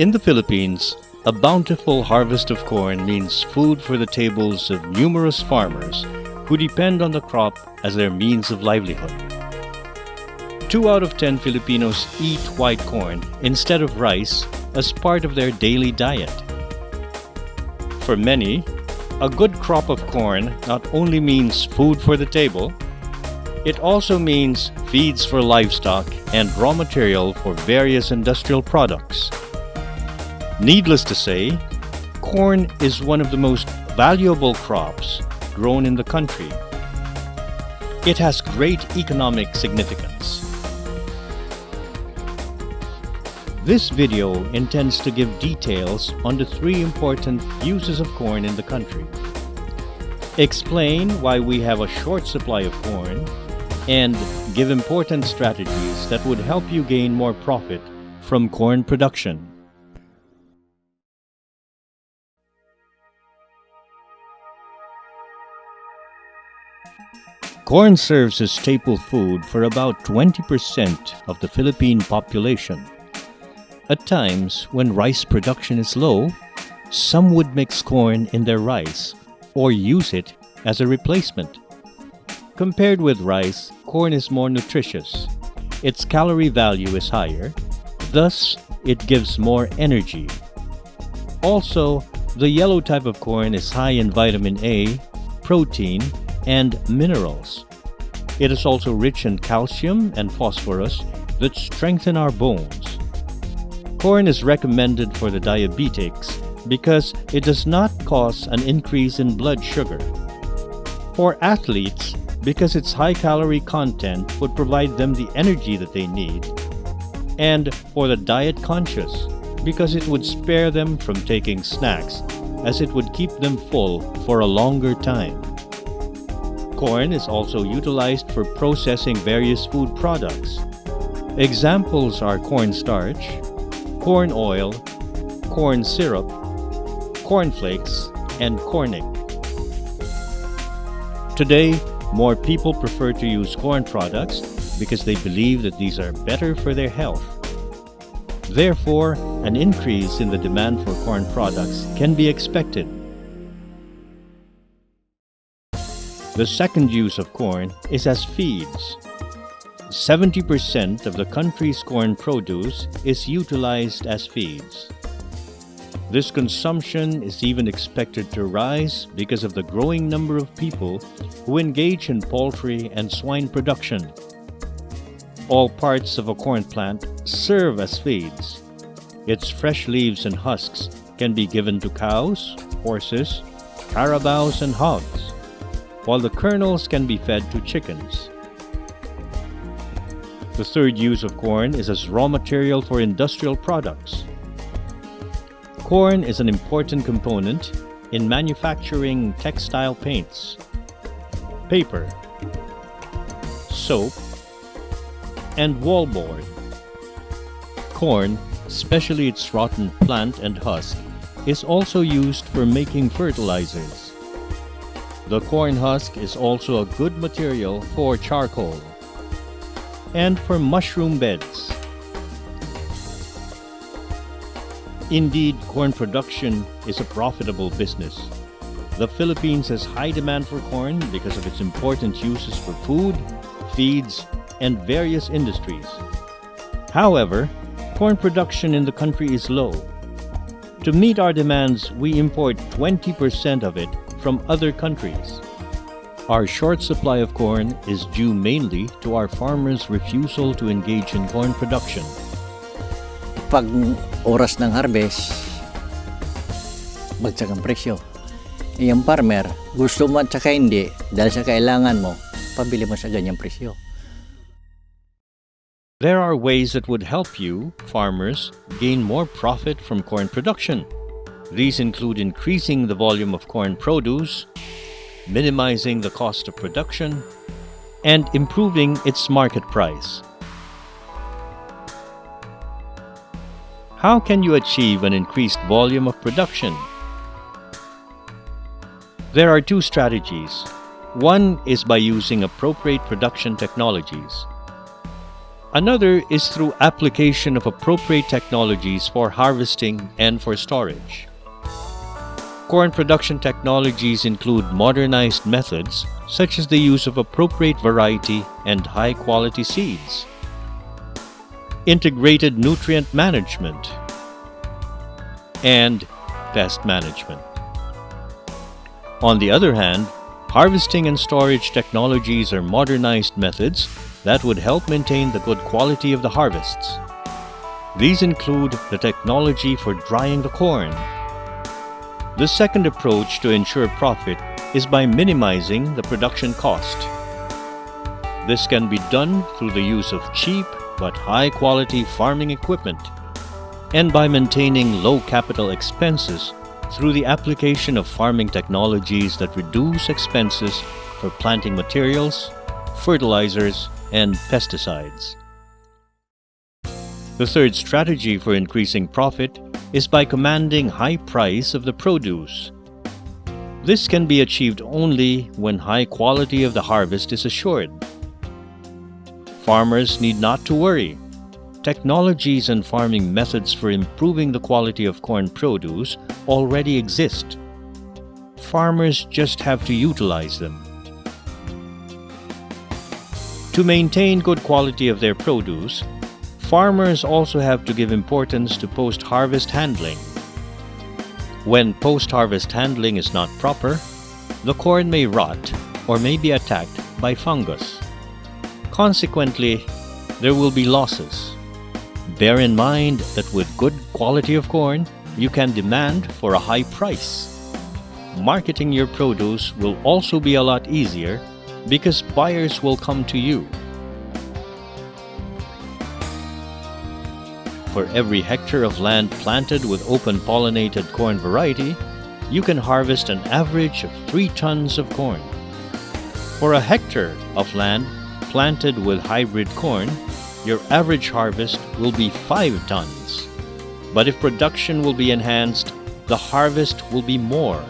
In the Philippines, a bountiful harvest of corn means food for the tables of numerous farmers who depend on the crop as their means of livelihood. 2 out of 10 Filipinos eat white corn instead of rice as part of their daily diet. For many, a good crop of corn not only means food for the table, it also means feeds for livestock and raw material for various industrial products. Needless to say, corn is one of the most valuable crops grown in the country. It has great economic significance. This video intends to give details on the 3 important uses of corn in the country, explain why we have a short supply of corn, and give important strategies that would help you gain more profit from corn production. Corn serves as staple food for about 20% of the Philippine population. At times, when rice production is low, some would mix corn in their rice or use it as a replacement. Compared with rice, corn is more nutritious. Its calorie value is higher, thus it gives more energy. Also, the yellow type of corn is high in vitamin A, protein, and minerals. It is also rich in calcium and phosphorus that strengthen our bones. Corn is recommended for the diabetics because it does not cause an increase in blood sugar. For athletes, because its high-calorie content would provide them the energy that they need. And for the diet-conscious, because it would spare them from taking snacks, as it would keep them full for a longer time. Corn is also utilized for processing various food products. Examples are cornstarch, corn oil, corn syrup, corn flakes, and cornic. Today, more people prefer to use corn products because they believe that these are better for their health. Therefore, an increase in the demand for corn products can be expected. The second use of corn is as feeds. 70% of the country's corn produce is utilized as feeds. This consumption is even expected to rise because of the growing number of people who engage in poultry and swine production. All parts of a corn plant serve as feeds. Its fresh leaves and husks can be given to cows, horses, carabaos, and hogs, while the kernels can be fed to chickens. The third use of corn is as raw material for industrial products. Corn is an important component in manufacturing textile paints, paper, soap, and wallboard. Corn, especially its rotten plant and husk, is also used for making fertilizers. The corn husk is also a good material for charcoal and for mushroom beds. Indeed, corn production is a profitable business. The Philippines has high demand for corn because of its important uses for food, feeds, and various industries. However, corn production in the country is low. To meet our demands, we import 20% of it from other countries. Our short supply of corn is due mainly to our farmers' refusal to engage in corn production. Pag oras ng harvest, bagsak ang presyo. Yung farmer, gusto mo at saka hindi, dahil sa kailangan mo, pabili mo sa ganyang presyo. There are ways that would help you, farmers, gain more profit from corn production. These include increasing the volume of corn produce, minimizing the cost of production, and improving its market price. How can you achieve an increased volume of production? There are 2 strategies. One is by using appropriate production technologies. Another is through application of appropriate technologies for harvesting and for storage. Corn production technologies include modernized methods such as the use of appropriate variety and high-quality seeds, integrated nutrient management, and pest management. On the other hand, harvesting and storage technologies are modernized methods that would help maintain the good quality of the harvests. These include the technology for drying the corn. The second approach to ensure profit is by minimizing the production cost. This can be done through the use of cheap but high-quality farming equipment and by maintaining low capital expenses through the application of farming technologies that reduce expenses for planting materials, fertilizers, and pesticides. The third strategy for increasing profit is by commanding high price of the produce. This can be achieved only when high quality of the harvest is assured. Farmers need not to worry. Technologies and farming methods for improving the quality of corn produce already exist. Farmers just have to utilize them. To maintain good quality of their produce, farmers also have to give importance to post-harvest handling. When post-harvest handling is not proper, the corn may rot or may be attacked by fungus. Consequently, there will be losses. Bear in mind that with good quality of corn, you can demand for a high price. Marketing your produce will also be a lot easier because buyers will come to you. For every hectare of land planted with open-pollinated corn variety, you can harvest an average of 3 tons of corn. For a hectare of land planted with hybrid corn, your average harvest will be 5 tons. But if production will be enhanced, the harvest will be more,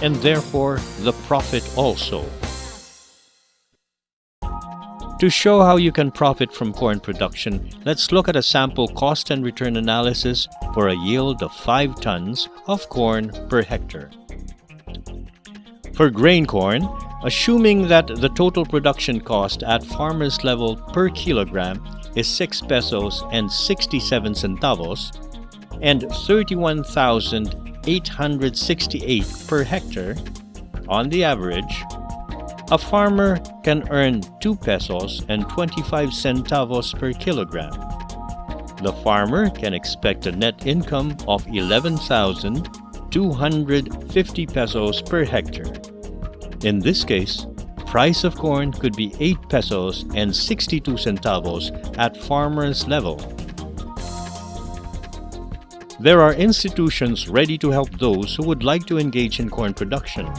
and therefore the profit also. To show how you can profit from corn production, let's look at a sample cost and return analysis for a yield of 5 tons of corn per hectare. For grain corn, assuming that the total production cost at farmer's level per kilogram is 6 pesos and 67 centavos and 31,868 per hectare, on the average, a farmer can earn 2 pesos and 25 centavos per kilogram. The farmer can expect a net income of 11,250 pesos per hectare. In this case, price of corn could be 8 pesos and 62 centavos at farmer's level. There are institutions ready to help those who would like to engage in corn production.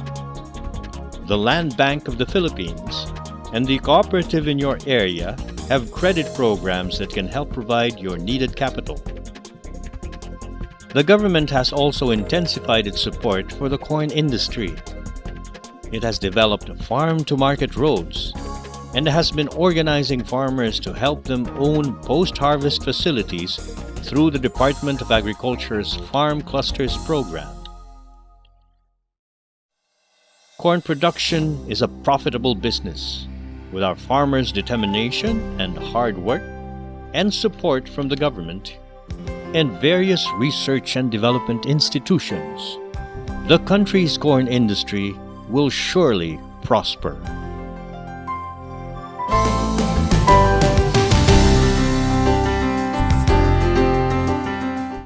The Land Bank of the Philippines and the cooperative in your area have credit programs that can help provide your needed capital. The government has also intensified its support for the corn industry. It has developed farm-to-market roads and has been organizing farmers to help them own post-harvest facilities through the Department of Agriculture's Farm Clusters program. Corn production is a profitable business. With our farmers' determination and hard work and support from the government and various research and development institutions, the country's corn industry will surely prosper.